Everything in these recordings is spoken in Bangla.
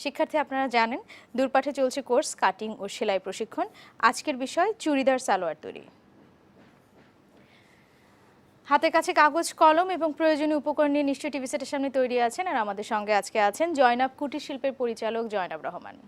শিক্ষার্থী আপনারা জানেন দূরপাঠে চলছে কোর্স কাটিং ও সেলাই প্রশিক্ষণ। আজকের বিষয় চুড়িদার সালোয়ার তৈরি। হাতের কাছে কাগজ কলম এবং প্রয়োজনীয় উপকরণ নিয়ে নিশ্চয়ই টিভি সেটের সামনে তৈরি আছেন, আর আমাদের সঙ্গে আজকে আছেন জয়নাব কুটির শিল্পের পরিচালক জয়নাব রহমান।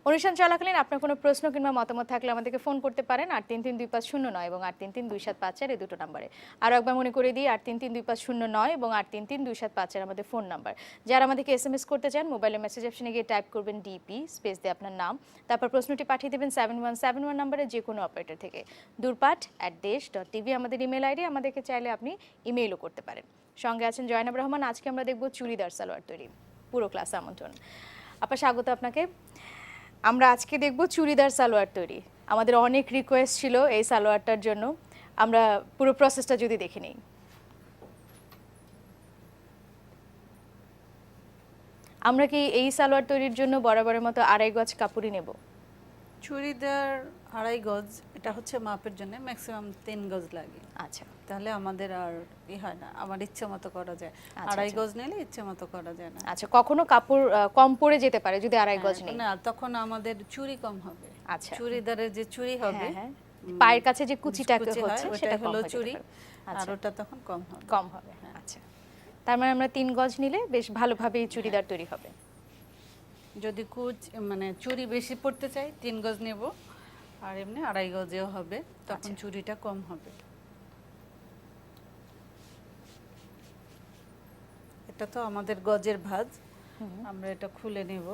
অনুষ্ঠান চলাকালীন আপনার কোনো প্রশ্ন কিংবা মতামত থাকলে আমাদেরকে ফোন করতে পারেন ৮৩৩২৫০৯ এবং ৮৩৩২৭৫৪ এই দুটো নাম্বারে। আরও একবার মনে করে দিই ৮৩৩২৫০৯ এবং ৮৩৩২৭৫৪ আমাদের ফোন নাম্বার। যারা আমাদেরকে SMS করতে চান মোবাইলে মেসেজ অপশনে গিয়ে টাইপ করবেন ডিপি স্পেস দিয়ে আপনার নাম, তারপর প্রশ্নটি পাঠিয়ে দেবেন 7171 নাম্বারে যে কোনো অপারেটর থেকে। durpat@desh.tv আমাদের ইমেল আইডি, আমাদেরকে চাইলে আপনি ইমেইলও করতে পারেন। সঙ্গে আছেন জয়নাব রহমান। আজকে আমরা দেখব চুড়িদার সালোয়ার তৈরি। পুরো ক্লাসে আমন্ত্রণ। আপা স্বাগত আপনাকে। আমরা আজকে দেখব চুড়িদার সালোয়ার তৈরি। আমাদের অনেক রিকোয়েস্ট ছিল এই সালোয়ারটার জন্য, আমরা পুরো প্রসেসটা যদি দেখে নিই। আমরা কি এই সালোয়ার তৈরির জন্য বরাবরের মতো 2.5 গজ কাপড়ই নেব? চুড়িদার 2.5 গজ, এটা হচ্ছে মাপের জন্য ম্যাক্সিমাম 3 গজ লাগে। আচ্ছা, তাহলে আমাদের আর হয় না, আমার ইচ্ছে মতো করা যায়। 2.5 গজ নিলে ইচ্ছে মতো করা যায় না। আচ্ছা, কখনো কাপড় কম পড়ে যেতে পারে যদি 2.5 গজ নেই? না, তখন আমাদের চুড়ি কম হবে। আচ্ছা, চুড়িদারের যে চুড়ি হবে, পায়ের কাছে যে কুচিটা হচ্ছে সেটা হলো চুড়ি, আর ওটা তখন কম হবে। আচ্ছা, তার মানে আমরা 3 গজ নিলে বেশ ভালোভাবেই চুড়িদার তৈরি হবে। যদি মানে চুড়ি বেশি পড়তে চাই 3 গজ নেব, আর এমনি 2.5 গজেও হবে, তখন চুড়িটা কম হবে। এটা তো আমাদের গজের ভাঁজ, আমরা এটা খুলে নেব।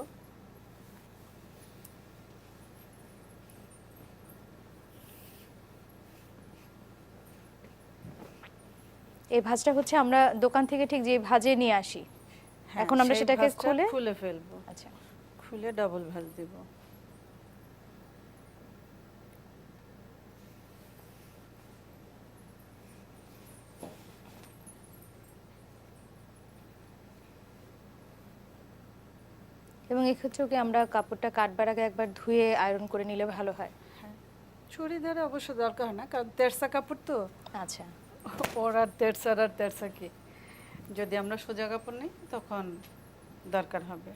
এই ভাঁজটা হচ্ছে আমরা দোকান থেকে ঠিক যে ভাঁজে নিয়ে আসি, এখন আমরা সেটাকে খুলে ফেলবো। আচ্ছা, খুলে ডাবল ভাঁজ দেব। এবং এক্ষেত্রেও কি আমরা কাপড়টা কাটবার আগে একবার ধুয়ে আয়রন করে নিলে ভালো হয়? হ্যাঁ, চুড়িদারে অবশ্য দরকার হয় না, কারণ তেরসা কাপড় তো। আচ্ছা, ওর আর তেরসা কি, যদি আমরা সোজা কাপড় নিই তখন দরকার হবে।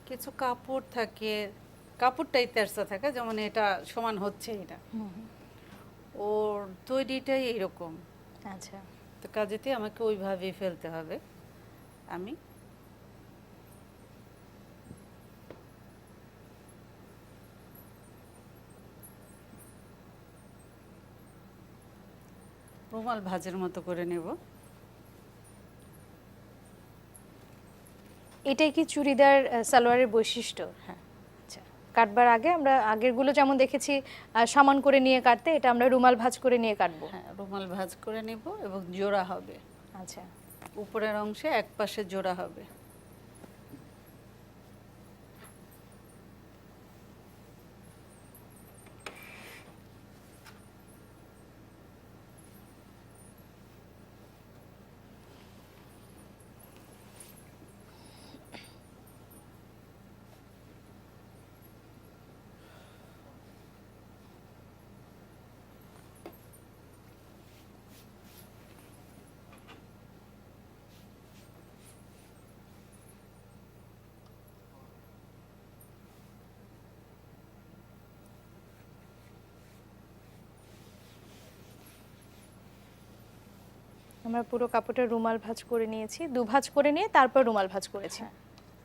কিছু কাপড় থাকে, কাপড়টাই তেরসা থাকে, যেমন এটা সমান হচ্ছে, এটা ওর তৈরিটাই এইরকম। আচ্ছা, তো কাজেতে আমাকে ওইভাবেই ফেলতে হবে। আমি রুমাল ভাঁজের মতো করে নেব। এটাই কি চুড়িদার সালোয়ারের বৈশিষ্ট্য? হ্যাঁ, আচ্ছা, কাটবার আগে আমরা আগেরগুলো যেমন দেখেছি সমান করে নিয়ে কাটতে, এটা আমরা রুমাল ভাঁজ করে নিয়ে কাটবো। হ্যাঁ, রুমাল ভাঁজ করে নেব এবং জোড়া হবে। আচ্ছা, উপরের অংশে এক পাশে জোড়া হবে। আমরা পুরো কাপড়টা রুমাল ভাঁজ করে নিয়েছি, দুভাঁজ করে নিয়ে তারপর রুমাল ভাঁজ করেছি।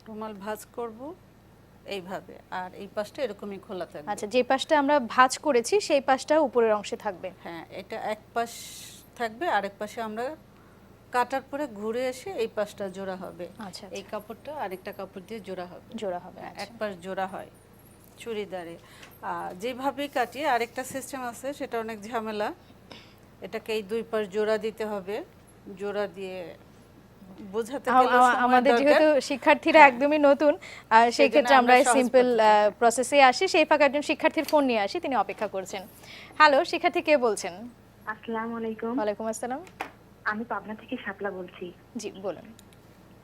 রুমাল ভাঁজ করব এইভাবে, আর এই পাশটা এরকমই খোলা থাকবে। আচ্ছা, যে পাশটা আমরা ভাঁজ করেছি সেই পাশটা উপরের অংশে থাকবে। হ্যাঁ, এটা এক পাশ থাকবে, আরেক পাশে আমরা কাটার পরে ঘুরে এসে এই পাশটা জোড়া হবে। আচ্ছা, এই কাপড়টা আরেকটা কাপড় দিয়ে জোড়া হবে। জোড়া হবে। এক পাশ জোড়া হয় চুড়িদারে। যেভাবেই কাটি, আরেকটা সিস্টেম আছে, সেটা অনেক ঝামেলা। এটাকে এই দুই পাশ জোড়া দিতে হবে, জোড়া দিয়ে বোঝাতে গেলে আমাদের যেহেতু শিক্ষার্থীরা একদমই নতুন, সেই ক্ষেত্রে আমরা সিম্পল প্রসেসে আসি। সেই ফাঁকে একজন শিক্ষার্থীর ফোন নিয়ে আসি, তিনি অপেক্ষা করছেন। হ্যালো, শিক্ষার্থী কে বলছেন? আসসালামু আলাইকুম। ওয়ালাইকুম আসসালাম। আমি পাবনা থেকে শাপলা বলছি। জি বলুন।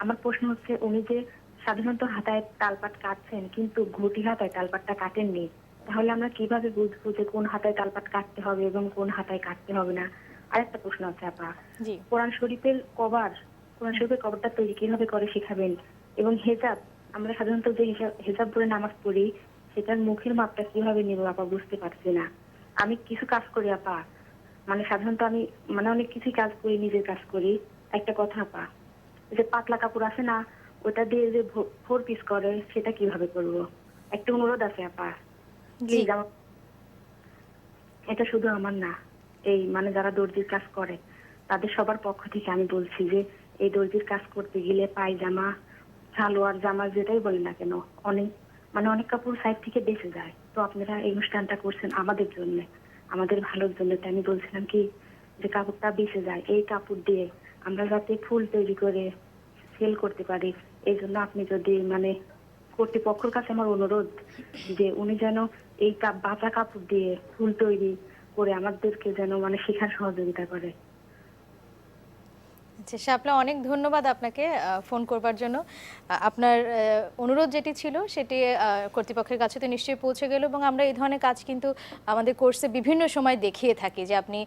আমার প্রশ্ন হচ্ছে, উনি যে সাধারণত হাতায় তালপাট কাটছেন কিন্তু ঘটি হাতায় তালপাটটা কাটেননি, তাহলে আমরা কিভাবে বুঝবো যে কোন হাতায় তালপাট কাটতে হবে এবং কোন হাতায় কাটতে হবে না? আরেকটা প্রশ্ন আছে আপা, জি। কোরআন শরীফের কভারটা তৈরি কিভাবে করে শেখাবেন? এবং হেজাব, আমরা সাধারণত যে হেজাব পরে নামাজ পড়ি সেটার মুখের মাপটা কিভাবে নেব আপা, বুঝতে পারছি না। আমি কিছু কাজ করি আপা, মানে সাধারণত আমি অনেক কিছুই কাজ করি, নিজের কাজ করি। একটা কথা আপা, যে পাতলা কাপড় আছে না, ওটা দিয়ে যে 4 পিস করে সেটা কিভাবে করব? একটা অনুরোধ আছে আপা, জি। প্লিজ। এটা শুধু আমার না, এই যারা দর্জির কাজ করে তাদের সবার পক্ষ থেকে আমি বলছি যে এই দর্জির কাজ করতে গেলে পায়জামা, সালোয়ার, জামা যেটাই বলি না কেন, অনেক অনেক কাপড় সাইড থেকে বেঁচে যায়। তো আপনারা এই অনুষ্ঠানটা করছেন আমাদের জন্য, আমাদের ভালোর জন্য। তাই আমি বলছিলাম কি, যে কাপড়টা বেঁচে যায়, এই কাপড় দিয়ে আমরা যাতে ফুল তৈরি করে সেল করতে পারি। এই জন্য আপনি যদি কর্তৃপক্ষের কাছে আমার অনুরোধ যে উনি যেন এই বাঁচা কাপড় দিয়ে ফুল তৈরি করে আমাদেরকে যেন শেখার সহযোগিতা করে। আচ্ছা শাপলা, অনেক ধন্যবাদ আপনাকে ফোন করবার জন্য। আপনার অনুরোধ যেটি ছিল সেটি কর্তৃপক্ষের কাছে তো নিশ্চয়ই পৌঁছে গেল, এবং আমরা এই ধরনের কাজ কিন্তু আমাদের কোর্সে বিভিন্ন সময় দেখিয়ে থাকি যে আপনি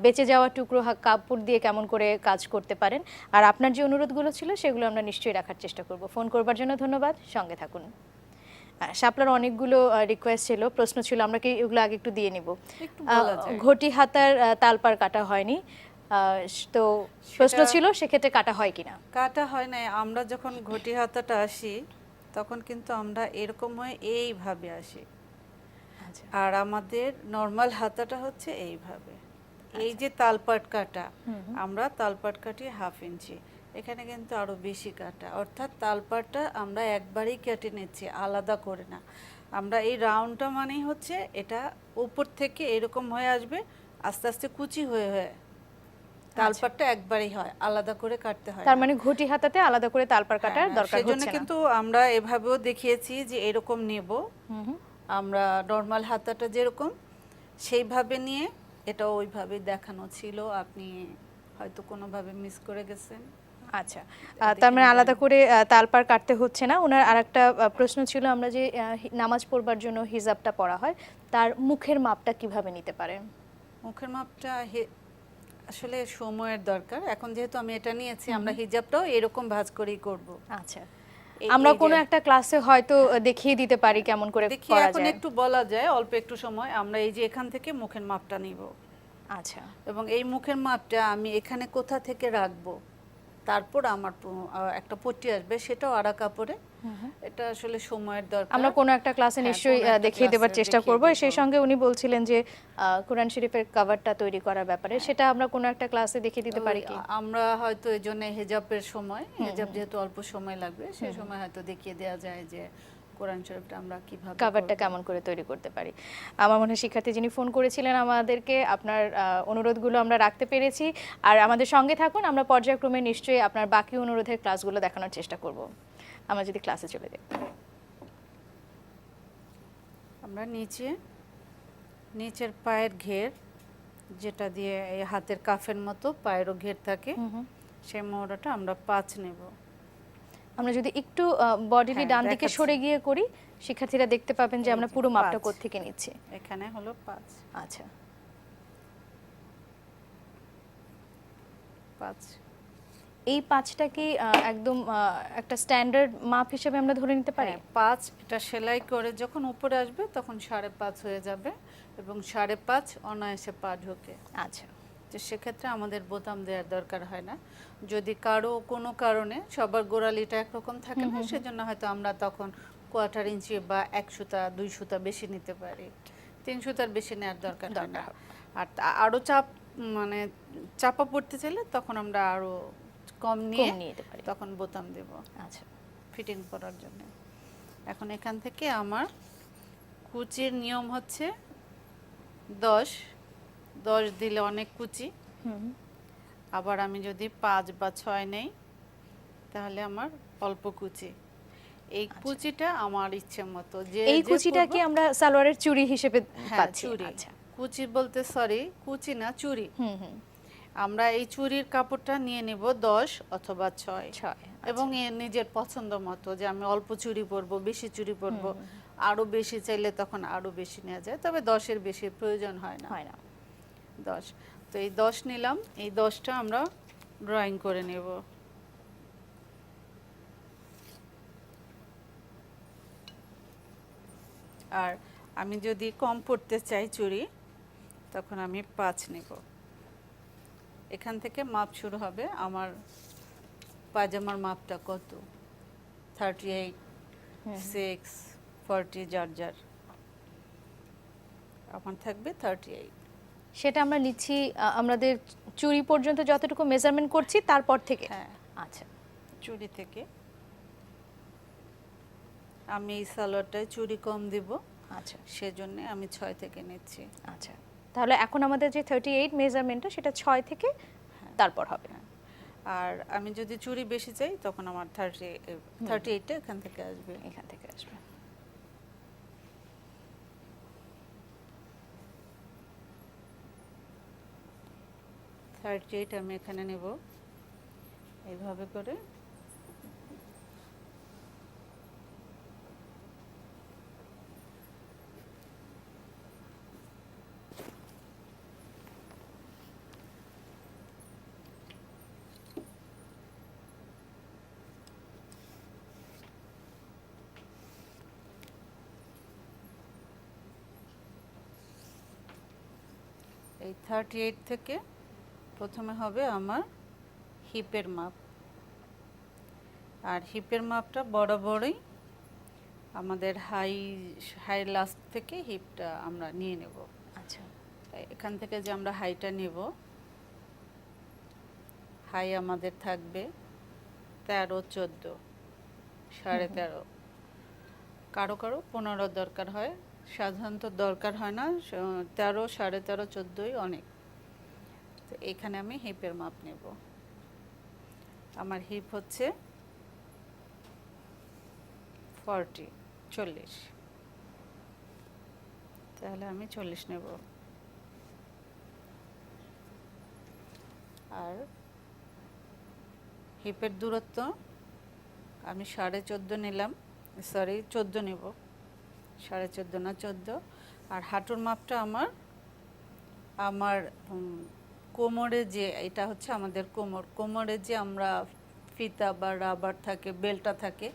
বেঁচে যাওয়া টুকরো কাপড় দিয়ে কেমন করে কাজ করতে পারেন। আর আপনার যে অনুরোধগুলো ছিল সেগুলো আমরা নিশ্চয়ই রাখার চেষ্টা করব। ফোন করবার জন্য ধন্যবাদ, সঙ্গে থাকুন। শাপলার অনেকগুলো রিকোয়েস্ট ছিল, প্রশ্ন ছিল, আমরা কি এগুলো আগে একটু দিয়ে নিব। একটু বলা যায়। ঘটি হাতার তালপার কাটা হয়নি, তো প্রশ্ন ছিল সেক্ষেত্রে কাটা হয় কিনা। কাটা হয় না। আমরা যখন ঘটি হাতাটা আসি তখন কিন্তু আমরা এরকম হয়ে এইভাবে আসি, আচ্ছা। আর আমাদের নর্মাল হাতাটা হচ্ছে এইভাবে। এই যে তালপাট কাটা, আমরা তালপাট কাটি 1/2 ইঞ্চি, এখানে কিন্তু আরো বেশি কাটা, অর্থাৎ তালপাটটা আমরা একবারেই কেটে নিচ্ছি, আলাদা করে না। আমরা এই রাউন্ডটা মানেই হচ্ছে এটা উপর থেকে এরকম হয়ে আসবে, আস্তে আস্তে কুচি হয়ে হয়ে তালপাটটা একবারেই হয়, আলাদা করে কাটতে হয় তার না। মানে ঘটি হাতাতে আলাদা করে তালপার কাটার দরকার সেজন্য হচ্ছে না। কিন্তু আমরা এভাবেও দেখিয়েছি যে এরকম নেব, আমরা নর্মাল হাতাটা যেরকম সেইভাবে নিয়ে এটা ওইভাবে দেখানো ছিল, আপনি হয়তো কোনোভাবে মিস করে গেছেন। আচ্ছা, তার মানে আলাদা করে তালপার কাটতে হচ্ছে না। ওনার আরেকটা প্রশ্ন ছিল, আমরা যে নামাজ পড়বার জন্য হিজাবটা পরা হয় তার মুখের মাপটা কিভাবে নিতে পারে? মুখের মাপটা আসলে সময়ের দরকার। এখন যেহেতু আমি এটা নিয়েছি, আমরা হিজাবটাও এরকম ভাঁজ করেই করব। আচ্ছা, আমরা কোনো একটা ক্লাসে হয়তো দেখিয়ে দিতে পারি কেমন করে দেখিয়ে করা এখন যায়। একটু বলা যায়, অল্প একটু সময় আমরা এই যে এখান থেকে মুখের মাপটা নিব। আচ্ছা, এবং এই মুখের মাপটা আমি এখানে কোথা থেকে রাখবো, তারপর আমার একটা পট্টি আসবে, সেটাও আড়া কাপড়ে। এটা আসলে সময়ের দরকার। আমরা কোনো একটা ক্লাসে নিশ্চয়ই দেখিয়ে দেওয়ার চেষ্টা করব। সেই সঙ্গে উনি বলছিলেন যে কোরআন শরীফের কভারটা তৈরি করার ব্যাপারে, সেটা আমরা কোনো একটা ক্লাসে দেখিয়ে দিতে পারি কি? আমরা হয়তো এই জন্য হেজাবের সময়, হেজাব যেহেতু অল্প সময় লাগবে, সেই সময় হয়তো দেখিয়ে দেওয়া যায় যে কোরআন শরীফটা আমরা কিভাবে কভারটা কেমন করে তৈরি করতে পারি। আমার মনে হয় শিক্ষার্থী যিনি ফোন করেছিলেন আমাদেরকে, আপনার অনুরোধগুলো আমরা রাখতে পেরেছি। আর আমাদের সঙ্গে থাকুন, আমরা পর্যায়ক্রমে নিশ্চয়ই আপনার বাকি অনুরোধের ক্লাসগুলো দেখানোর চেষ্টা করব। আমরা যদি ক্লাসে চলে যাই, আমরা নিচের পায়ের ঘের, যেটা দিয়ে এই হাতের কাফের মতো পায়েরও ঘের থাকে, সেই মোড়াটা আমরা 5 নেব। আমরা যদি একটু বডিলি ডান দিকে সরে গিয়ে করি, শিক্ষার্থীরা দেখতে পাবেন যে আমরা পুরো মাপটা কোত্থেকে নিচ্ছি। এখানে হলো 5। আচ্ছা, 5। এই 5টা কি একদম একটা স্ট্যান্ডার্ড মাপ হিসেবে আমরা ধরে নিতে পারি? 5 এটা সেলাই করে যখন উপরে আসবে তখন 5.5 হয়ে যাবে, এবং 5.5 অনায়াসে পা ঢোকে। আচ্ছা, তো সেক্ষেত্রে আমাদের বোতাম দেওয়ার দরকার হয় না। যদি কারো কোনো কারণে সবার গোড়ালিটা একরকম থাকে না, সেজন্য হয়তো আমরা তখন 1/4 ইঞ্চি বা 1 সুতা 2 সুতা বেশি নিতে পারি, 3 সুতার বেশি নেওয়ার দরকার হয় না। আর আরও চাপা পড়তে চাইলে তখন আমরা আরও কম নিয়ে তখন বোতাম দেব। আচ্ছা, ফিটিং করার জন্য। এখন এখান থেকে আমার কুচির নিয়ম হচ্ছে 10 দিলে অনেক কুচি। আবার আমি যদি 5 বা 6 নেই তাহলে আমার অল্প কুচি। এই কুচিটা আমার ইচ্ছে মতো, যে এই কুচিটা কি আমরা সালোয়ারের চুড়ি হিসেবে পাচ্ছি? চুড়ি। আচ্ছা, কুচি বলতে সরি, কুচি না, চুড়ি। আমরা এই চুরির কাপড়টা নিয়ে নেব 10 অথবা 6 6 এবং নিজের পছন্দ মতো, যে আমি অল্প চুড়ি পরবো, বেশি চুড়ি পরবো, আরো বেশি চাইলে তখন আরো বেশি নেওয়া যায়, তবে 10-এর বেশি প্রয়োজন হয় না। 10, তো এই 10 নিলাম, এই 10টা আমরা ড্রয়িং করে নেব। আর আমি যদি কম পড়তে চাই চুড়ি, তখন আমি 5 নেব। এখান থেকে মাপ শুরু হবে। আমার পায়জামার মাপটা কত, 38, 6, 40, যার যার আমার থাকবে 38। সেটা আমরা নিচ্ছি আমাদের চুড়ি পর্যন্ত যতটুকু মেজারমেন্ট করছি তারপর থেকে। হ্যাঁ, আচ্ছা, চুড়ি থেকে আমি এই সালোয়ারটায় চুড়ি কম দিব, আচ্ছা, সেজন্য আমি 6 থেকে নিচ্ছি। আচ্ছা। তাহলে এখন আমাদের যে 38 মেজারমেন্টটা সেটা 6 থেকে তারপর হবে। আর আমি যদি চুড়ি বেশি চাই তখন আমার 38টা এখান থেকে আসবে। এখান থেকে আসবে। আমি এখানে নেব এইভাবে করে। এই 38 থেকে প্রথমে হবে আমার হিপের মাপ, আর হিপের মাপটা বরাবরই আমাদের হাই লাস্ট থেকে হিপটা আমরা নিয়ে নেব। আচ্ছা, এখান থেকে যে আমরা হাইটা নেব, হাই আমাদের থাকবে 13, 14, 13.5। কারো কারো 15 দরকার হয়, সাধারণত দরকার হয় না। 13, 13.5, 14ই অনেক। তো এখানে আমি হিপের মাপ নেব। আমার হিপ হচ্ছে 40, তাহলে আমি 40 নেব। আর হিপের দূরত্ব আমি 14.5 নিলাম, সরি 14 নেব, 14.5 না 14। আর হাঁটুর মাপটা আমার কোমরে, যে এটা হচ্ছে আমাদের কোমরে যে আমরা ফিতা বা রাবার থাকে, বেল্টটা থাকে,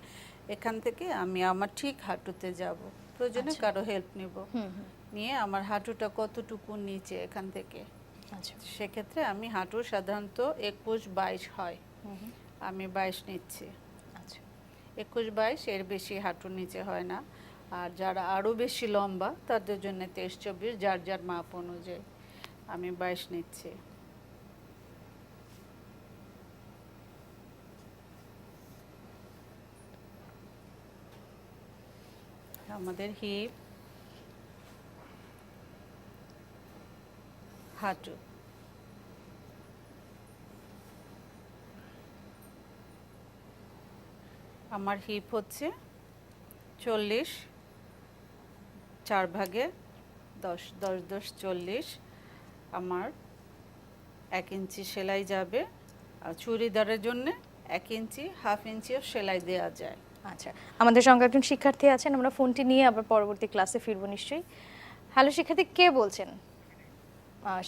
এখান থেকে আমি আমার ঠিক হাঁটুতে যাব। প্রয়োজনে কারো হেল্প নেব, নিয়ে আমার হাঁটুটা কতটুকু নিচে এখান থেকে। আচ্ছা, সেক্ষেত্রে আমি হাঁটু সাধারণত 21-22 হয়, আমি 22 নিচ্ছি। আচ্ছা, 21-22, এর বেশি হাঁটুর নিচে হয় না। আর যারা আরও বেশি লম্বা তাদের জন্য 23-24, যার যার মাপ অনুযায়ী আমি 22 নিচ্ছি। আমাদের হিপ, হাঁটু, আমার হিপ হচ্ছে 40, 4 ভাগে 10, 10, 10, 40। আমার 1 ইঞ্চি সেলাই যাবে। আর চুড়িদারের জন্য 1 ইঞ্চি, হাফ ইঞ্চিও সেলাই দেওয়া যায়। আচ্ছা। আমাদের সঙ্গে একজন শিক্ষার্থী আছেন, আমরা ফোনটি নিয়ে আবার পরবর্তী ক্লাসে ফিরবো নিশ্চয়ই। হ্যালো শিক্ষার্থী, কে বলছেন?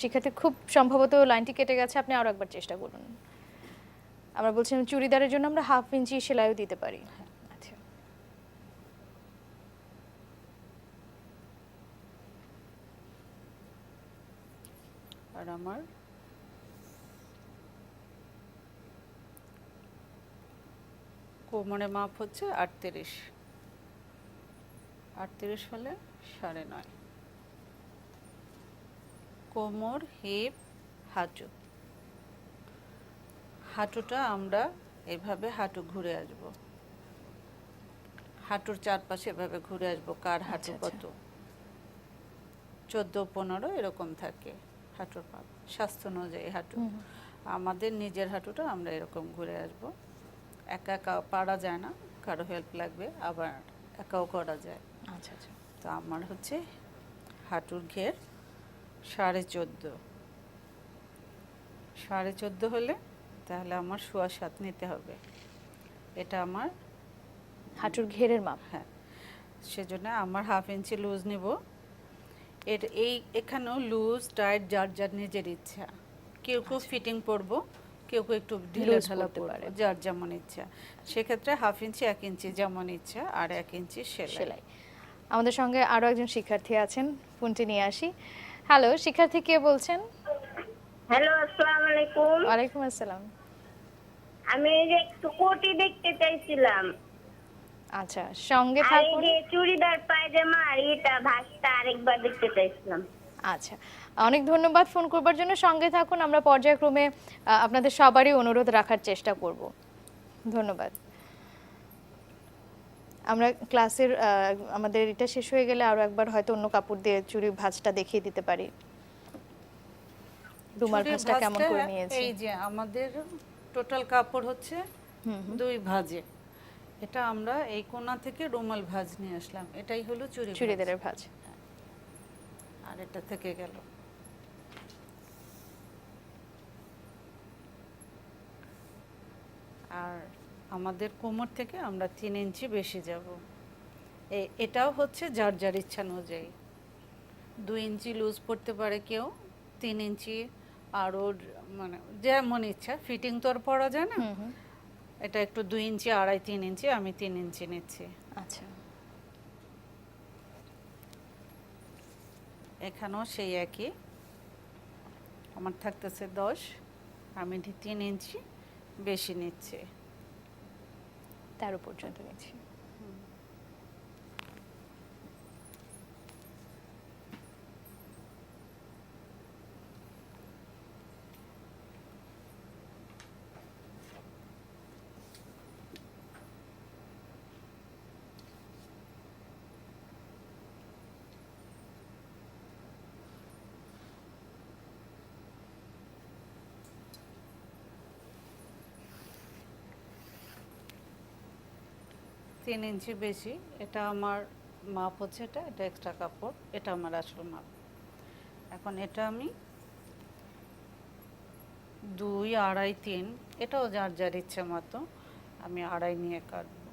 শিক্ষার্থী খুব সম্ভবত লাইনটি কেটে গেছে, আপনি আরো একবার চেষ্টা করুন। আমরা বলছিলাম চুড়িদারের জন্য আমরা হাফ ইঞ্চি সেলাইও দিতে পারি। আচ্ছা, আর আমার কোমরে মাপ হচ্ছে 38, 38 হলে 9.5। কোমর, হিপ, হাঁটু, হাঁটুটা আমরা এভাবে হাঁটু ঘুরে আসব, হাঁটুর চারপাশে এভাবে ঘুরে আসব। কার হাঁটু কত, 14-15 এরকম থাকে হাঁটুর মাপ, স্বাস্থ্য অনুযায়ী হাঁটু। আমাদের নিজের হাঁটুটা আমরা এরকম ঘুরে আসব। একা একা পারা যায় না, কারো হেল্প লাগবে, আবার একাও করা যায়। আচ্ছা, আচ্ছা, তো আমার হচ্ছে হাঁটুর ঘের 14.5, 14.5 হলে তাহলে আমার 7.25 নিতে হবে। এটা আমার হাঁটুর ঘেরের মাপ। হ্যাঁ, সেজন্য আমার 1/2 ইঞ্চি লুজ নিব। এখানেও লুজ টাইট যার যার নিজের ইচ্ছা। কেউ কেউ ফিটিং পরব, কেউ কেউ একটু ঢিলে Loose ঢালা পরতে পরব, পারে। যার যেমন ইচ্ছা। সেক্ষেত্রে 1/2 ইঞ্চি 1 ইঞ্চি যেমন ইচ্ছা, আর 1 ইঞ্চি সেলাই। আমাদের সঙ্গে আরো একজন শিক্ষার্থী আছেন, ফোনটি নিয়ে আসি। হ্যালো, শিক্ষার্থী কে বলছেন? হ্যালো, আসসালামু আলাইকুম। ওয়ালাইকুম আসসালাম। আমি এই যে একটু কোটি দেখতে চাইছিলাম। আচ্ছা, সঙ্গে আর এই থাকুন। যে চুড়িদার পায়জামা আর এটা ভাঁজটা আরেকবার দেখতে চাইছিলাম। আচ্ছা, অনেক ধন্যবাদ ফোন করবার জন্য। সঙ্গে থাকুন, আমরা পর্যায়ক্রমে আপনাদের সবারই অনুরোধ রাখার চেষ্টা করব। ধন্যবাদ। আমরা ক্লাসের আমাদের এটা শেষ হয়ে গেলে আরো একবার হয়তো অন্য কাপড় দিয়ে চুড়ি ভাঁজটা দেখিয়ে দিতে পারি। রুমাল চুড়ির ভাঁজটা কেমন ভাঁজটা করে নিয়েছি। এই যে আমাদের টোটাল কাপড় হচ্ছে 2 ভাঁজে। এটা আমরা এই কোণা থেকে রুমাল ভাঁজ নিয়ে আসলাম, এটাই হলো চুড়ি ভাঁজ। চুড়িদারের ভাঁজ। আর এটা থেকে গেল। আর আমাদের কোমর থেকে আমরা 3 ইঞ্চি বেশি যাব। এটাও হচ্ছে যার যার ইচ্ছা অনুযায়ী। 2 ইঞ্চি লুজ পড়তে পারে কেউ, 3 ইঞ্চি, আরও মানে যেমন ইচ্ছা। ফিটিং তো আর পরা যায় না। এটা একটু 2 ইঞ্চি, 2.5, 3 ইঞ্চি, আমি 3 ইঞ্চি নিচ্ছি। আচ্ছা, এখানেও সেই একই, আমার থাকতেছে 10, আমি 3 ইঞ্চি বেশি নিচ্ছি। 13 পর্যন্ত নিচ্ছি। তিন ইঞ্চি বেশি। এটা আমার মাপ হচ্ছে, এটা এটা এক্সট্রা কাপড়, এটা আমার আসল মাপ। এখন এটা আমি 2, 2.5, 3, এটাও যার যার ইচ্ছে মতো আমি 2.5 নিয়ে কাটবো,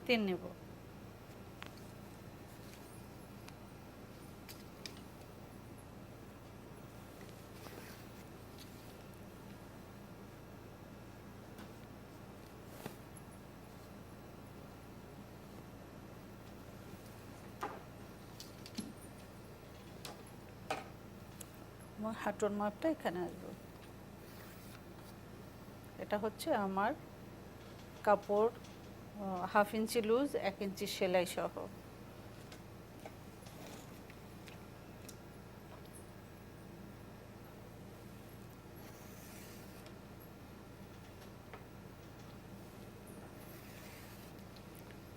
3 নেব। আমার হাঁটুর মাপটা এখানে আসবে। এটা হচ্ছে আমার কাপড় 1/2 ইঞ্চি লুজ, 1 ইঞ্চি সেলাই সহ।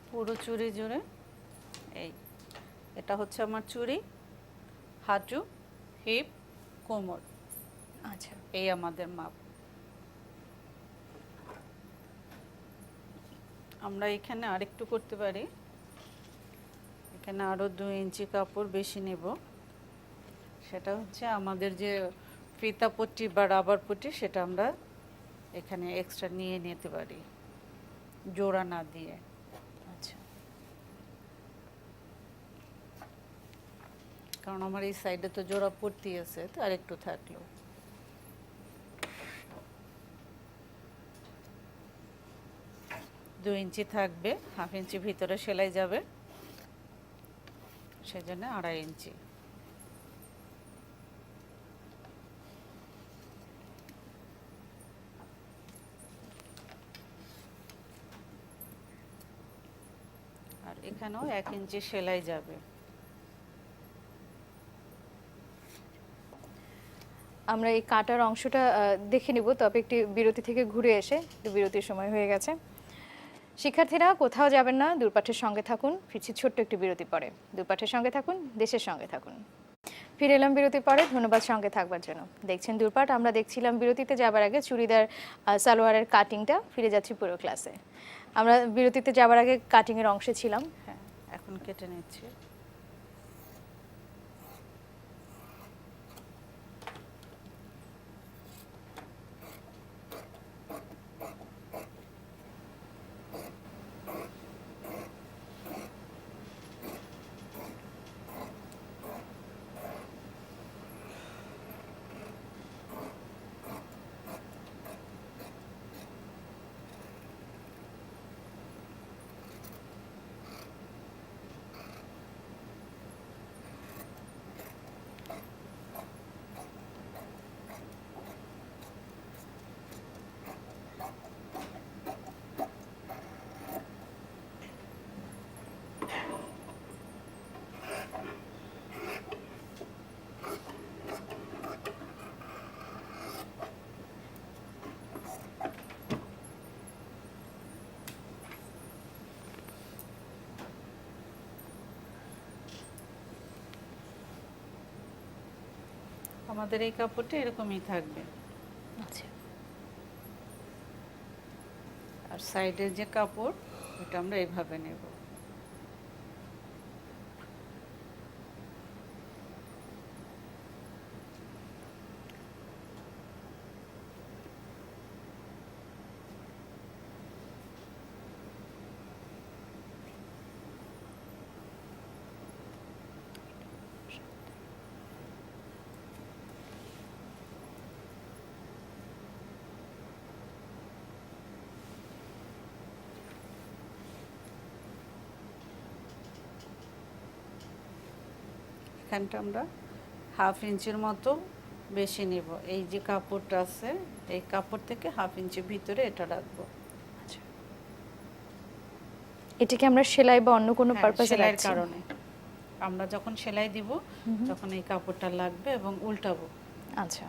পুরো চুড়ি জুড়ে এটা হচ্ছে আমার চুড়ি, হাঁটু, হিপ, কোমর। আচ্ছা, এই আমাদের মাপ। আমরা এখানে আরেকটু করতে পারি, এখানে আরও 2 ইঞ্চি কাপড় বেশি নেব। সেটা হচ্ছে আমাদের যে ফিতা পট্টি বা রাবার পট্টি, সেটা আমরা এখানে এক্সট্রা নিয়ে নিতে পারি জোড়া না দিয়ে। আচ্ছা, কারণ আমার এই সাইডে তো জোড়া পট্টি আছে, তো আরেকটু থাকলো। দু ইঞ্চি থাকবে, 1/2 ইঞ্চি ভিতরে সেলাই যাবে, সেজন্য 2.5 ইঞ্চি। আর এখানেও 1 ইঞ্চি সেলাই যাবে। আমরা এই কাটার অংশটা দেখে নিব, তবে একটি বিরতি থেকে ঘুরে এসে, বিরতির সময় হয়ে গেছে। শিক্ষার্থীরা কোথাও যাবেন না, দূরপাঠের সঙ্গে থাকুন। ফিরছি ছোট্ট একটি বিরতি পরে। দূরপাঠের সঙ্গে থাকুন, দেশের সঙ্গে থাকুন। ফিরে এলাম বিরতি পরে, ধন্যবাদ সঙ্গে থাকবার জন্য। দেখছেন দূরপাঠ। আমরা দেখছিলাম বিরতিতে যাবার আগে চুড়িদার সালোয়ারের কাটিংটা। ফিরে যাচ্ছি পুরো ক্লাসে। আমরা বিরতিতে যাবার আগে কাটিংয়ের অংশে ছিলাম। হ্যাঁ, এখন কেটে নিচ্ছি। আমাদের এই কাপড়টা এরকমই থাকবে। আচ্ছা, আর সাইডের যে কাপড় ওটা আমরা এইভাবে নেব। এখানটা আমরা 1/2 ইঞ্চির মতো বেশি নেব। এই যে কাপড়টা আছে এই কাপড় থেকে 1/2 ইঞ্চি ভিতরে এটা রাখবো। আচ্ছা। এটাকে আমরা সেলাই বা অন্য কোনো হ্যাঁ, পারপাসে সেলাইয়ের রাখছি? কারণে আমরা যখন সেলাই দিব তখন এই কাপড়টা লাগবে এবং উল্টাবো। আচ্ছা,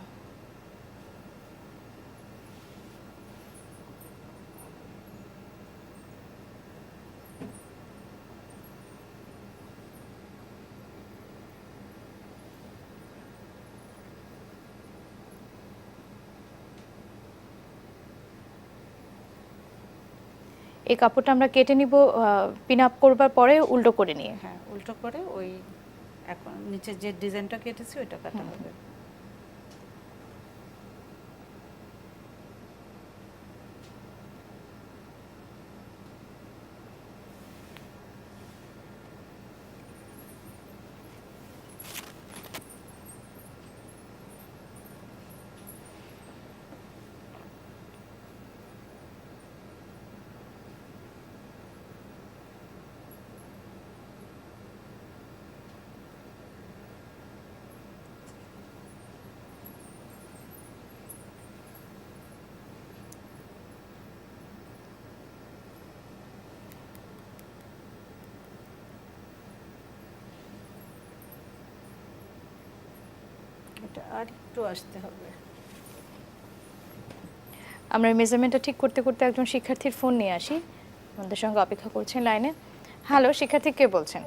এই কাপড়টা আমরা কেটে নিব পিন আপ করবার পরে উল্টো করে নিয়ে। হ্যাঁ, উল্টো করে ওই এখন নিচে যে ডিজাইনটা কেটেছি ওইটা কাটা হবে। এটা আর একটু আসতে হবে। আমরা মেজারমেন্টটা ঠিক করতে করতে একজন শিক্ষার্থীর ফোন নিয়ে আসি, আমাদের সঙ্গে অপেক্ষা করছেন লাইনে। হ্যালো, শিক্ষার্থী কে বলছেন?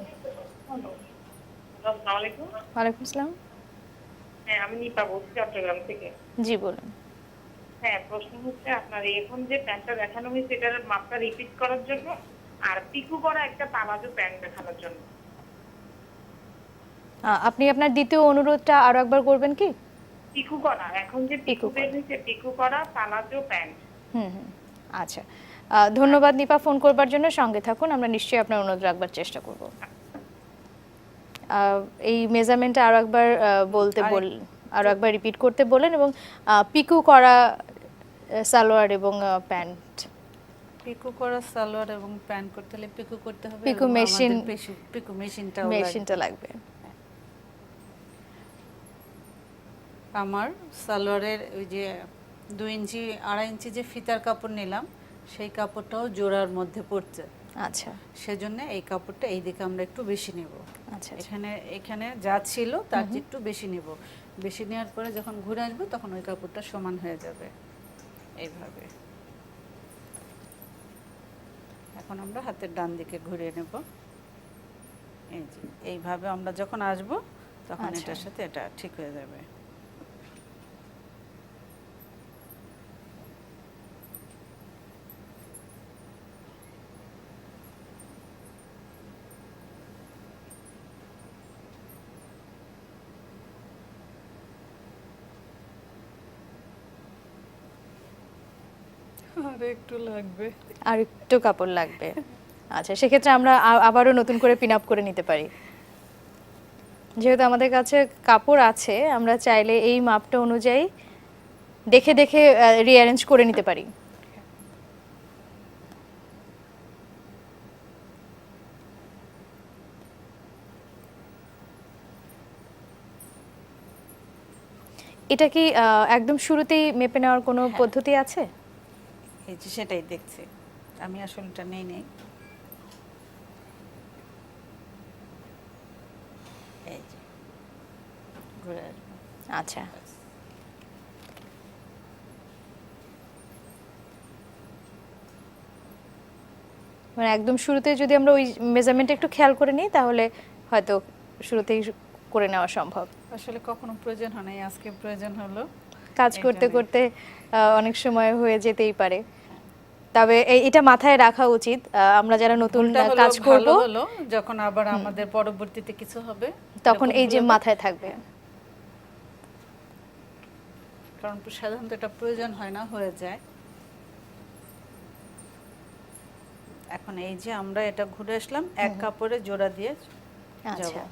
আসসালামু আলাইকুম। ওয়ালাইকুম আসসালাম। হ্যাঁ, আমি নিপা বলছি চট্টগ্রাম থেকে। জি বলুন। হ্যাঁ, প্রশ্ন হচ্ছে আপনার এখন যে প্যান্টটা দেখানো হয়েছে এটার মাপটা রিপিট করার জন্য আর পিকু করা একটা পালাজো প্যান্ট দেখানোর জন্য। আপনি আপনার দ্বিতীয় অনুরোধটা আরো একবার করবেন কি? পিকু করা, এখন যে পিকু পিকু করা। বের হয়েছে পিকু করা পালাজো প্যান্ট। হুম হুম, আচ্ছা। ধন্যবাদ নিপা ফোন করবার জন্য, সঙ্গে থাকুন, আমরা নিশ্চয়ই আপনার অনুরোধ রাখবার চেষ্টা করব। এই মেজারমেন্টটা আরো একবার বলতে বল, আরো একবার রিপিট করতে বলেন, এবং পিকু করা সালোয়ার এবং প্যান্ট। পিকো করা সালোয়ার এবং প্যান্ট করতে হলে পিকো করতে হবে পিকো এবং মেশিন, আমাদের পিকো মেশিনটাও মেশিনটা লাগবে। আমার সালোয়ারের ওই যে 2 ইঞ্চি 2.5 ইঞ্চি যে ফিতার কাপড় নিলাম সেই কাপড়টাও জোড়ার মধ্যে পড়ছে। আচ্ছা সেজন্য এই কাপড়টা এই দিকে আমরা একটু বেশি নেব। আচ্ছা, এখানে এখানে যা ছিল তার চেয়ে একটু বেশি নেব। বেশি নেওয়ার পরে যখন ঘুরে আসবো তখন ওই কাপড়টা সমান হয়ে যাবে এইভাবে। এখন আমরা হাতের ডান দিকে ঘুরিয়ে নেব। এই যে এইভাবে আমরা যখন আসব তখন আচ্ছা। এটার সাথে এটা ঠিক হয়ে যাবে। আর একটু লাগবে, আর একটু কাপড় লাগবে। আচ্ছা, সেক্ষেত্রে আমরা আবারও নতুন করে পিন আপ করে নিতে পারি। যেহেতু আমাদের কাছে কাপড় আছে, আমরা চাইলে এই মাপটা অনুযায়ী দেখে দেখে রিঅ্যারেঞ্জ করে নিতে পারি। এটা কি একদম শুরুতেই মেপে নেওয়ার কোনো পদ্ধতি আছে? এই যে সেটাই দেখছি আমি, আসলে এটা নেই নেই। এই যে ঘুরে আসবো। আচ্ছা, মানে একদম শুরুতে যদি আমরা ওই মেজারমেন্ট একটু খেয়াল করে নিই তাহলে হয়তো শুরুতেই করে নেওয়া সম্ভব? আসলে কখনো প্রয়োজন হয় নাই, আজকে প্রয়োজন হলো। কাজ এই করতে জন্যে। করতে অনেক সময় হয়ে যেতেই পারে। তবে এটা মাথায় রাখা উচিত, আমরা যারা নতুন ভুলটা হলো কাজ করব ভালো হলো, যখন আবার আমাদের পরবর্তীতে কিছু হবে তখন এরকম এই যে ভুল হবে। মাথায় থাকবে। কারণ সাধারণত এটা প্রয়োজন হয় না, হয়ে যায়। এখন এই যে আমরা এটা ঘুরে আসলাম, এক কাপড়ে জোড়া দিয়ে যাব। আচ্ছা,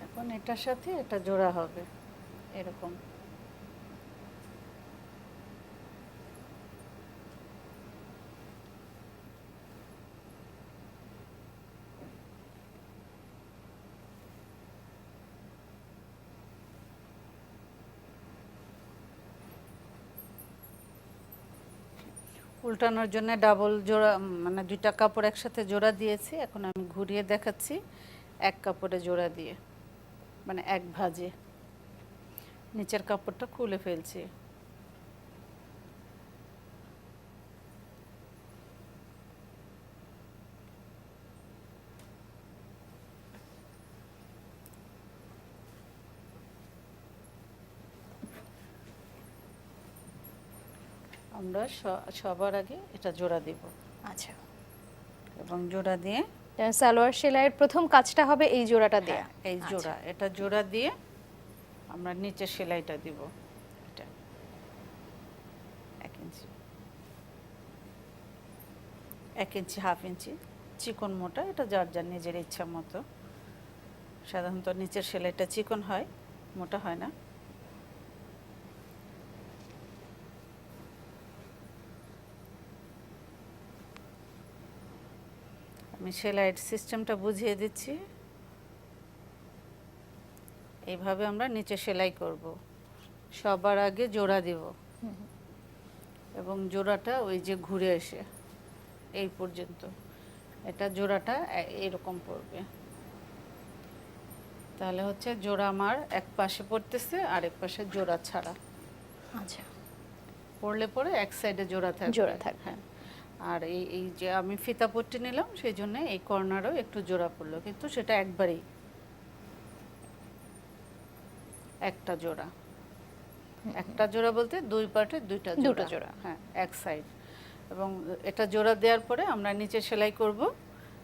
এখন এটার সাথে এটা জোড়া হবে এরকম। উল্টানোর জন্য ডাবল জোড়া, মানে দুইটা কাপড় একসাথে জোড়া দিয়েছি। এখন আমি ঘুরিয়ে দেখাচ্ছি এক কাপড়ে জোড়া দিয়ে, মানে এক ভাঁজে নিচের কাপড়টা খুলে ফেলছি। আমরা সবার আগে এটা জোড়া দিব, আচ্ছা। এবং জোড়া দিয়ে সালোয়ার সেলাইয়ের প্রথম কাজটা হবে এই জোড়াটা দেয়া। এই জোড়া, এটা জোড়া দিয়ে আমরা নিচে সেলাইটা দিব। এটা 1 ইঞ্চি, 1 ইঞ্চি, হাফ ইঞ্চি, চিকন মোটা, এটা যার যার নিজের ইচ্ছা মতো। সাধারণত নিচের সেলাইটা চিকন হয়, মোটা হয় না। আমি সেলাইয়ের সিস্টেমটা বুঝিয়ে দিচ্ছি। এইভাবে আমরা নিচে সেলাই করব। সবার আগে জোড়া দিব, এবং জোড়াটা ওই যে ঘুরে এসে এই পর্যন্ত, এটা জোড়াটা এরকম পড়বে। তাহলে হচ্ছে জোড়া আমার এক পাশে পড়তেছে, আরেক পাশে জোড়া ছাড়া। আচ্ছা, পড়লে পরে এক সাইডে জোড়া থাকবে। জোড়া থাকবে। হ্যাঁ। আর এই যে আমি ফিতা পট্টি নিলাম, সেই জন্য এই কর্নারও একটু জোড়া পড়লো, কিন্তু সেটা একবারেই একটা জোড়া। একটা জোড়া বলতে দুই পার্টে দুইটা জোড়া। হ্যাঁ, এক সাইড। এবং এটা জোড়া দেওয়ার পরে আমরা নিচে সেলাই করব।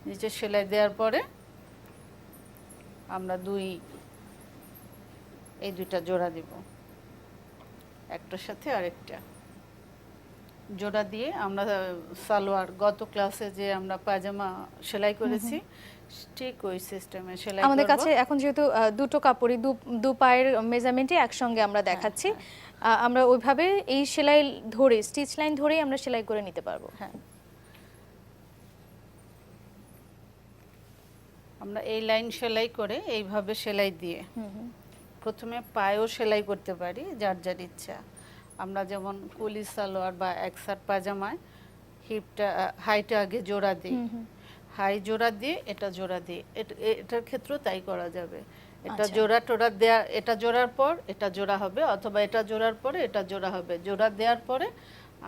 নিচে সেলাই দেওয়ার পরে আমরা এই দুইটা জোড়া দিব, একটার সাথে আরেকটা জোড়া দিয়ে আমরা সালোয়ার, গত ক্লাসে যে আমরা পায়জামা সেলাই করেছি ঠিক ওই সিস্টেমে সেলাই করব। আমাদের কাছে এখন যেহেতু দুটো কাপড়ই দু পায়ের মেজারমেন্টে একসঙ্গে আমরা দেখাচ্ছি, আমরা ওইভাবে এই সেলাই ধরে, স্টিচ লাইন ধরেই আমরা সেলাই করে নিতে পারবো। হ্যাঁ, আমরা এই লাইন সেলাই করে এইভাবে সেলাই দিয়ে প্রথমে পায়েও সেলাই করতে পারি, যার যার ইচ্ছা। আমরা যেমন কুলি সালোয়ার বা একসার পায়জামায় হিপটা, হাইটা আগে জোড়া দিই, হাই জোড়া দিয়ে এটা জোড়া দিই, এটার ক্ষেত্রেও তাই করা যাবে। এটা জোড়া টোড়া দেয়া, এটা জোড়ার পর এটা জোড়া হবে, অথবা এটা জোড়ার পরে এটা জোড়া হবে। জোড়া দেওয়ার পরে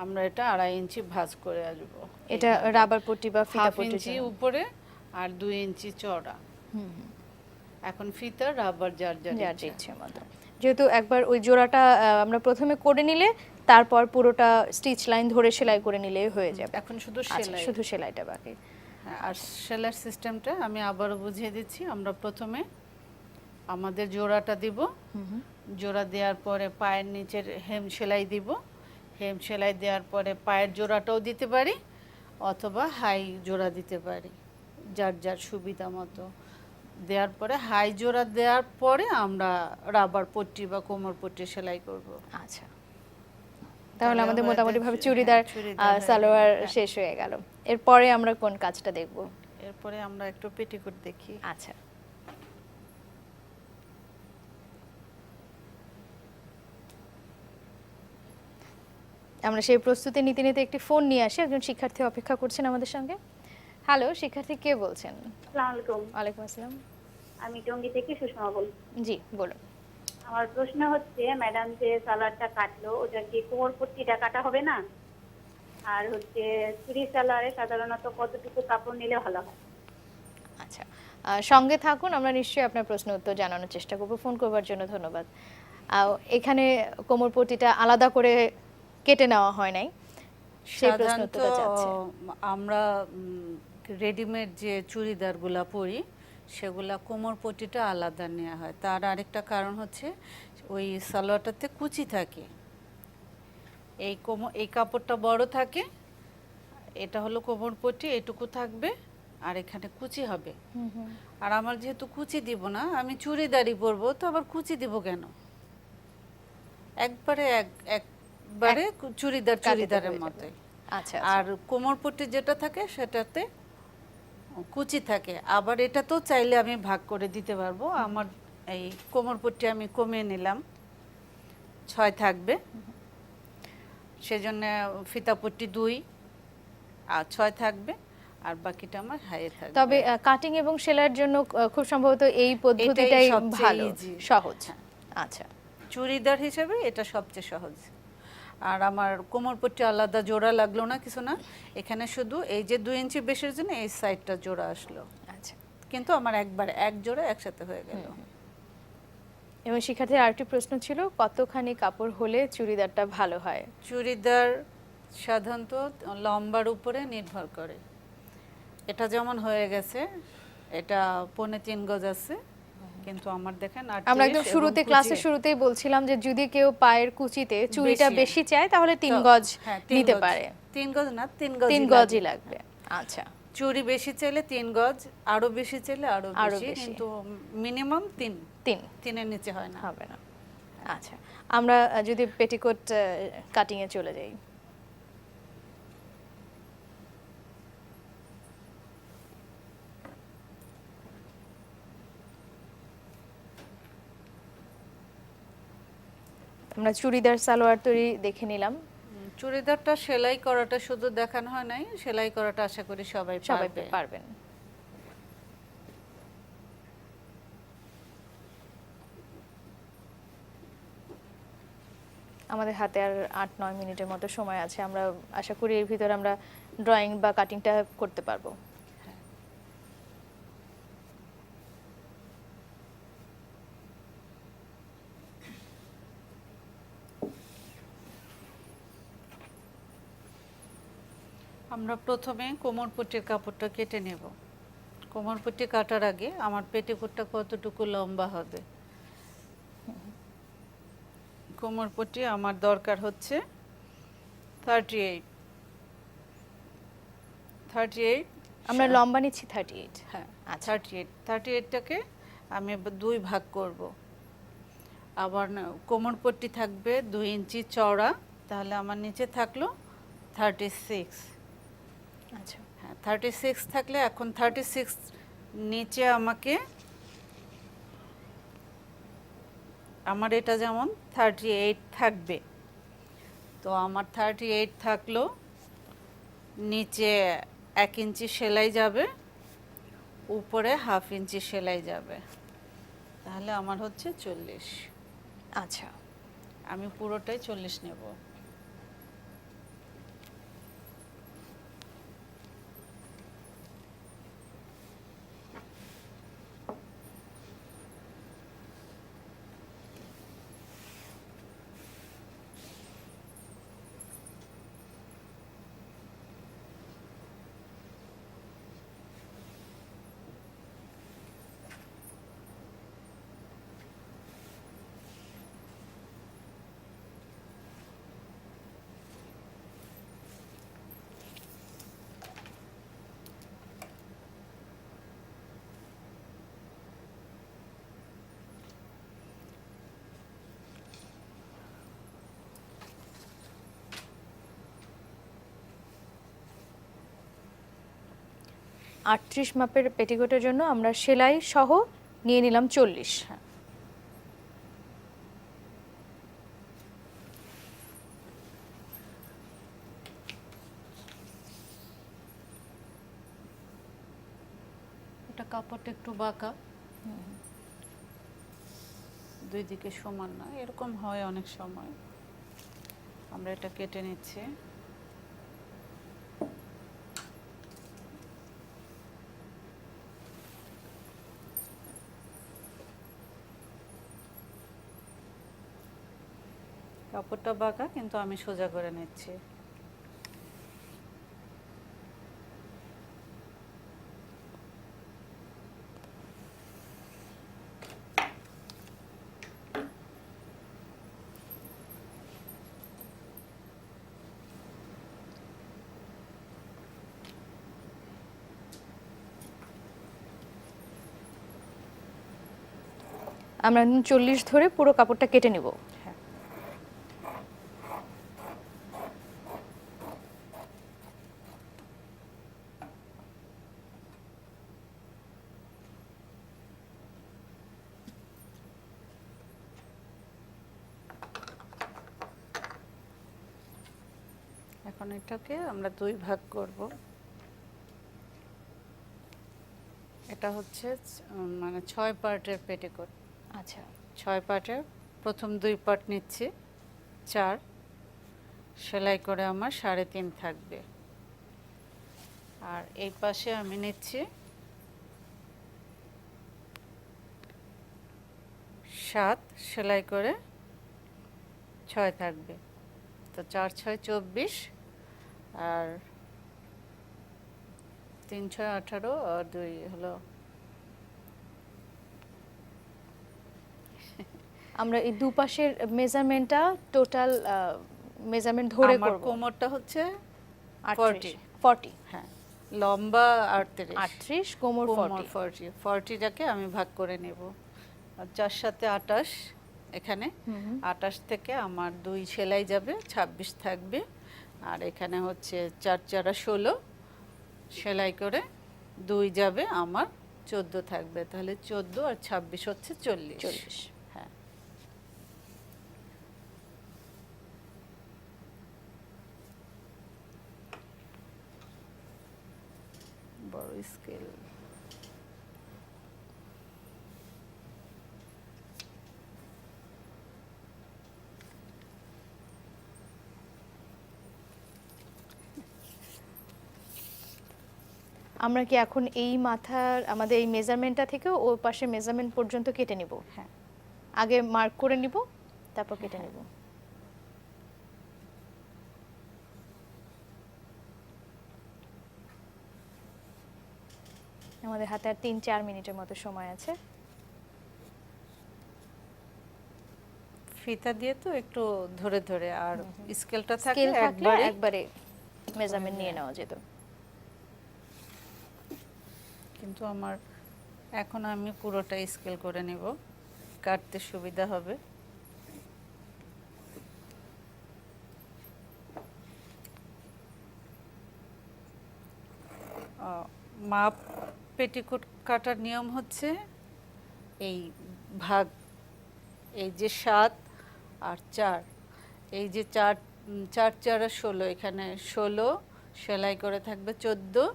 আমরা এটা 2.5 ইঞ্চি ভাঁজ করে আসবো। এটা রাবার পট্টি বা ফিতা 1/2 পট্টি ইঞ্চি উপরে আর 2 ইঞ্চি চওড়া। এখন ফিতা রাবার যার যার ইচ্ছে মতো। যেহেতু একবার ওই জোড়াটা আমরা প্রথমে করে নিলে তারপর পুরোটা স্টিচ লাইন ধরে সেলাই করে নিলেই হয়ে যাবে। এখন শুধু আচ্ছা, সেলাই, শুধু সেলাইটা বাকি। আর সেলাইয়ের সিস্টেমটা আমি আবারও বুঝিয়ে দিচ্ছি। আমরা প্রথমে আমাদের জোড়াটা দিব, জোড়া দেওয়ার পরে পায়ের নিচের হেম সেলাই দিব, হেম সেলাই দেওয়ার পরে পায়ের জোড়াটাও দিতে পারি অথবা হাই জোড়া দিতে পারি, যার যার সুবিধা মতো। দেওয়ার পরে হাই জোড়া দেওয়ার পরে আমরা রাবার পট্টি বা কোমর পট্টি সেলাই করব। আচ্ছা, তাহলে তাহলে আমাদের হয়ে মোটামুটি যাচ্ছে- ভাবে হ্যাঁ, চুড়িদার চুড়িদার হয়ে সালোয়ার গেল, হ্যাঁ। শেষ হয়ে গেল। এরপরে আমরা কোন কাজটা দেখব? এরপরে আমরা একটু পেটিকোট দেখি। আচ্ছা, আমরা সেই প্রস্তুতি নিতে নিতে একটি ফোন নিয়ে আসি। একজন শিক্ষার্থী অপেক্ষা করছেন আমাদের সঙ্গে। হ্যালো, শিক্ষার্থী কে বলছেন? আসসালামু আলাইকুম। ওয়ালাইকুম আসসালাম। আমি টঙ্গী থেকে সুষমা বলছি। জি বলুন। আমার প্রশ্ন হচ্ছে, ম্যাডাম যে সালোয়ারটা কাটলো ওটা কি কোমর পট্টিটা কাটা হবে না? আর হচ্ছে চুড়ি সালোয়ারে সাধারণত কতটুকু কাপড় নিলে ভালো হয়? আচ্ছা, সঙ্গে থাকুন, আমরা নিশ্চয়ই আপনার প্রশ্ন উত্তর জানানোর চেষ্টা করব। ফোন করবার জন্য ধন্যবাদ। এখানে কোমর পট্টিটা আলাদা করে কেটে নেওয়া হয় নাই, সেই প্রশ্ন সাধারণত উত্তরটা চাচ্ছে। আমরা রেডিমেড যে চুড়িদারগুলা পরি সেগুলা কোমর পট্টিটা আলাদা নেওয়া হয়। তার আরেকটা কারণ হচ্ছে ওই সালোয়ারটাতে কুচি থাকে, এই কাপড়টা বড় থাকে, এটা হলো কোমর পট্টি, এটুকু থাকবে আর এখানে কুচি হবে। আর আমার যেহেতু কুচি দিব না, আমি চুড়িদারই পরবো, তো আবার কুচি দিব কেন? একবারে চুড়িদারের হয়ে যাবে। মতোই। আচ্ছা, আর কোমর পট্টি যেটা থাকে সেটাতে কুচি থাকে। আবার এটা তো চাইলে আমি ভাগ করে দিতে পারবো। আমার এই কোমর পট্টি আমি কমিয়ে নিলাম, 6 থাকবে, সেজন্য ফিতা পট্টি 2 আর 6 থাকবে, আর বাকিটা আমার হাইয়ে থাকবে। তবে কাটিং এবং সেলাইয়ের জন্য খুব সম্ভবত এই পদ্ধতিটাই সবচেয়ে ভালো, easy। সহজ। আচ্ছা, চুড়িদার হিসেবে এটা সবচেয়ে সহজ। আর আমার কোমর পট্টি আলাদা জোড়া লাগলো না, কিছু না, এখানে শুধু এই যে 2 ইঞ্চি বেশির জন্য এই সাইডটা জোড়া আসলো, আচ্ছা। কিন্তু আমার একবার এক জোড়া একসাথে হয়ে গেল। এবং শিক্ষার্থীর আরেকটি প্রশ্ন ছিল, কতখানি কাপড় হলে চুড়িদারটা ভালো হয়? চুড়িদার সাধারণত লম্বার উপরে নির্ভর করে। এটা যেমন হয়ে গেছে, এটা 3.25 গজ আছে, কিন্তু আমার দেখেন আমরা একদম শুরুতে ক্লাসের শুরুতেই বলছিলাম যে যদি কেউ পায়ের কুচিতে চুড়িটা বেশি চায় তাহলে 3 গজ নিতে পারে। 3 গজ না, 3 গজ, 3 গজই লাগবে। আচ্ছা, চুড়ি বেশি চাইলে 3 গজ, আরো বেশি চাইলে আরো বেশি, কিন্তু মিনিমাম 3 এর নিচে হয় না, হবে না। আচ্ছা, আমরা যদি পেটিকোট কাটিং এ চলে যাই। আমরা চুড়িদার সালোয়ার তৈরি দেখে নিলাম। চুড়িদারটা সেলাই করাটা শুধু দেখানো হয় নাই, সেলাই করাটা আশা করি সবাই পারবেন। আমাদের হাতে আর 8-9 মিনিটের মতো সময় আছে। আমরা আশা করি এর ভিতরে আমরা ড্রয়িং বা কাটিংটা করতে পারবো। আমরা প্রথমে কোমরপট্টির কাপড়টা কেটে নেব। কোমরপট্টি কাটার আগে আমার পেটিকোটটা কতটুকু লম্বা হবে, কোমরপট্টি আমার দরকার হচ্ছে 38। আমরা লম্বা নিচ্ছি 38। হ্যাঁ, 38টাকে আমি 2 ভাগ করব। আবার কোমরপট্টি থাকবে 2 ইঞ্চি চওড়া, তাহলে আমার নিচে থাকলো 36। আচ্ছা, হ্যাঁ, 36 থাকলে এখন 36 নিচে আমার এটা যেমন 38 থাকবে, তো আমার 38 থাকলো, নিচে 1 ইঞ্চি সেলাই যাবে, উপরে 1/2 ইঞ্চি সেলাই যাবে, তাহলে আমার হচ্ছে 40। আচ্ছা, আমি পুরোটাই 40 নেব। 38 মাপের পেটিকোটের জন্য আমরা সেলাই সহ নিয়ে নিলাম 40। এটা কাপড়টা একটু বাঁকা, দুই দিকে সমান না, এরকম হয় অনেক সময়। আমরা এটা কেটে নিচ্ছি। কাপড়টা বাঁকা কিন্তু আমি সোজা করে নিচ্ছি। আমরা 40 ধরে পুরো কাপড়টা কেটে নিব। হ্যাঁ, এখন এটাকে আমরা দুই ভাগ করব। এটা হচ্ছে মানে 6 পার্টের পেটিকোট। আচ্ছা, 6 পার্টের প্রথম 2 পার্ট নিচ্ছি, 4 সেলাই করে আমার 3.5 থাকবে। আর এই পাশে আমি নিচ্ছি 7 সেলাই করে 6 থাকবে। তো 4 6 24 আর 3 6 18 আর 2 হলো। আমরা এই দুপাশের মেজারমেন্টটা টোটাল মেজারমেন্ট ধরে আমার করব। কোমরটা হচ্ছে 38 40, হ্যাঁ, লম্বা 38, 38 কোমর 40। 40টাকে আমি ভাগ করে নেব। আর 4 7 28, এখানে 28 থেকে আমার 2 সেলাই যাবে, 26 থাকবে। আর এখানে হচ্ছে 4 4 16 সেলাই করে 2 যাবে, আমার 14 থাকবে। তাহলে 14 আর 26 হচ্ছে 40। হ্যাঁ, বড় স্কেল। আমরা কি এখন এই মাথার আমাদের এই মেজারমেন্টটা থেকে ওই পাশে মেজারমেন্ট পর্যন্ত কেটে নিব? হ্যাঁ, আগে মার্ক করে নিব, তারপর কেটে নিব। আমাদের হাতে আর 3-4 মিনিটের মতো সময় আছে। ফিতা দিয়ে তো একটু ধরে ধরে, আর স্কেলটা থাকলে স্কেল থাকলে একবারে একবারে মেজারমেন্ট নিয়ে নেওয়া যেত। কিন্তু আমার এখন আমি পুরোটা স্কেল করে নেব, কাটতে সুবিধা হবে। মাপ পেটিকোট কাটার নিয়ম হচ্ছে এই ভাগ, এই যে 7 আর 4, এই যে 4 4 4 আর 16, এখানে 16 সেলাই করে থাকবে 14,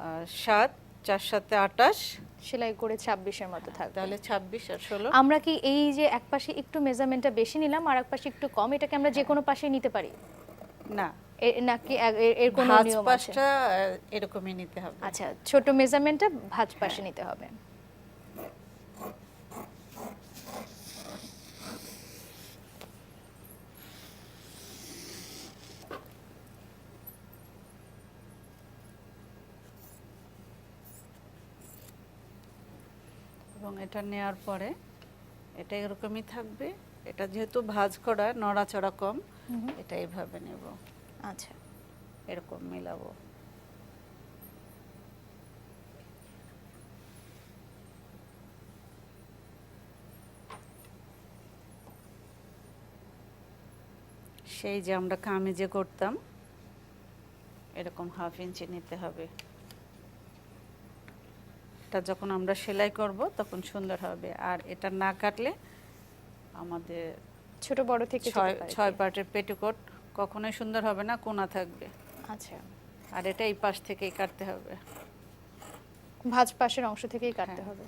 আর 7 4 7 28 সেলাই করে 26 এর মতো থাকবে। তাহলে 26 আর 16। আমরা কি এই যে এক পাশে একটু মেজারমেন্টটা বেশি নিলাম আর এক পাশে একটু কম, এটাকে আমরা যে কোনো পাশে নিতে পারি না, নাকি এর কোনো ভাঁজ নিয়ম আছে? পাশটা এরকমই নিতে হবে। আচ্ছা, ছোট মেজারমেন্টটা ভাঁজ পাশে নিতে হবে। এবং এটা নেওয়ার পরে এটা এরকমই থাকবে। এটা যেহেতু ভাঁজ করা, নড়াচড়া কম, এটা এইভাবে নেব, আচ্ছা, এরকম মিলাবো। সেই যে আমরা কামিজে করতাম, এরকম 1/2 ইঞ্চি নিতে হবে। এটা যখন আমরা সেলাই করব তখন সুন্দর হবে। আর এটা না কাটলে আমাদের ছোট বড় থেকে যেতে ছয় পারে। ছয় পার্টের পেটিকোট কখনোই সুন্দর হবে না, কোনা থাকবে। আচ্ছা, আর এটা এই পাশ থেকেই কাটতে হবে। ভাঁজ পাশের অংশ থেকেই কাটতে হ্যাঁ। হবে।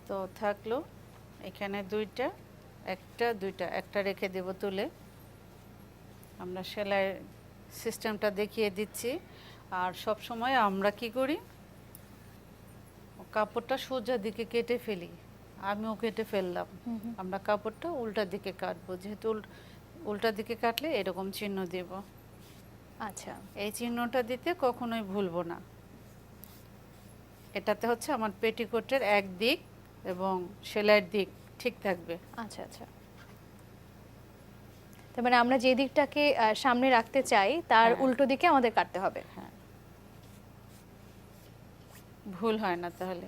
তো থাকলো এখানে দুইটা, একটা দুইটা, একটা রেখে দেব তুলে। আমরা সেলাই সিস্টেমটা দেখিয়ে দিচ্ছি। আর সব সময় আমরা কি করি, কাপড়টা সোজা দিকে কেটে ফেলি, আমিও কেটে ফেললাম। আমরা কাপড়টা উল্টা দিকে কাটবো, যেহেতু উল্টা দিকে কাটলে এরকম চিহ্ন দেব। আচ্ছা, এই চিহ্নটা দিতে কখনোই ভুলবো না। এটাতে হচ্ছে আমার পেটিকোটের এক দিক এবং সেলাইয়ের দিক ঠিক থাকবে। আচ্ছা, আচ্ছা। তার মানে আমরা যে দিকটাকে সামনে রাখতে চাই তার হ্যাঁ। উল্টো দিকে আমাদের কাটতে হবে। হ্যাঁ, ভুল হয় না তাহলে।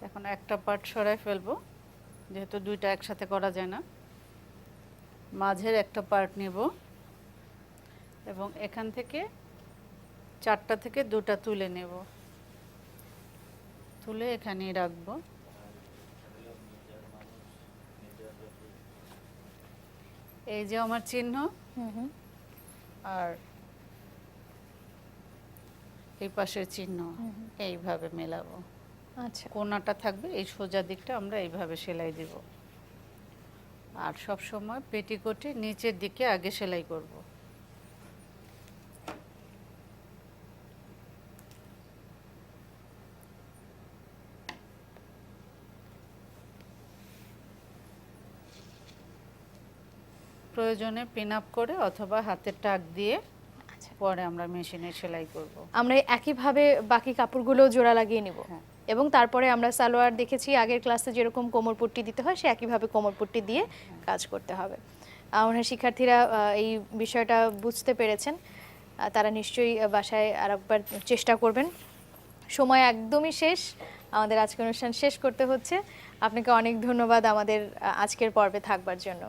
এখন একটা পার্ট সরাই ফেলবো, যেহেতু দুইটা একসাথে করা যায় না। মাঝের একটা পার্ট নেব এবং এখান থেকে চারটা থেকে দুটা তুলে নেব, তুলে এখানেই রাখবো। এই যে আমার চিহ্ন, আর এই পাশের চিহ্ন এইভাবে মেলাবো। আচ্ছা, কোণাটা থাকবে, এই সোজা দিকটা আমরা এইভাবে সেলাই দেব। আর সব সময় পেটিকোটে নিচের দিকে আগে সেলাই করব। প্রয়োজনে পিন আপ করে অথবা হাতের টাক দিয়ে আচ্ছা। পরে আমরা মেশিনে সেলাই করব। আমরা একইভাবে বাকি কাপড়গুলো জোড়া লাগিয়ে নিব হ্যাঁ। এবং তারপরে আমরা সালোয়ার দেখেছি আগের ক্লাসে যেরকম কোমরপট্টি দিতে হয় সে একইভাবে কোমরপট্টি দিয়ে কাজ করতে হবে। ওনার শিক্ষার্থীরা এই বিষয়টা বুঝতে পেরেছেন। তারা নিশ্চয়ই বাসায় আরেকবার চেষ্টা করবেন। সময় একদমই শেষ, আমাদের আজকের অনুষ্ঠান শেষ করতে হচ্ছে। আপনাকে অনেক ধন্যবাদ আমাদের আজকের পর্বে থাকবার জন্য।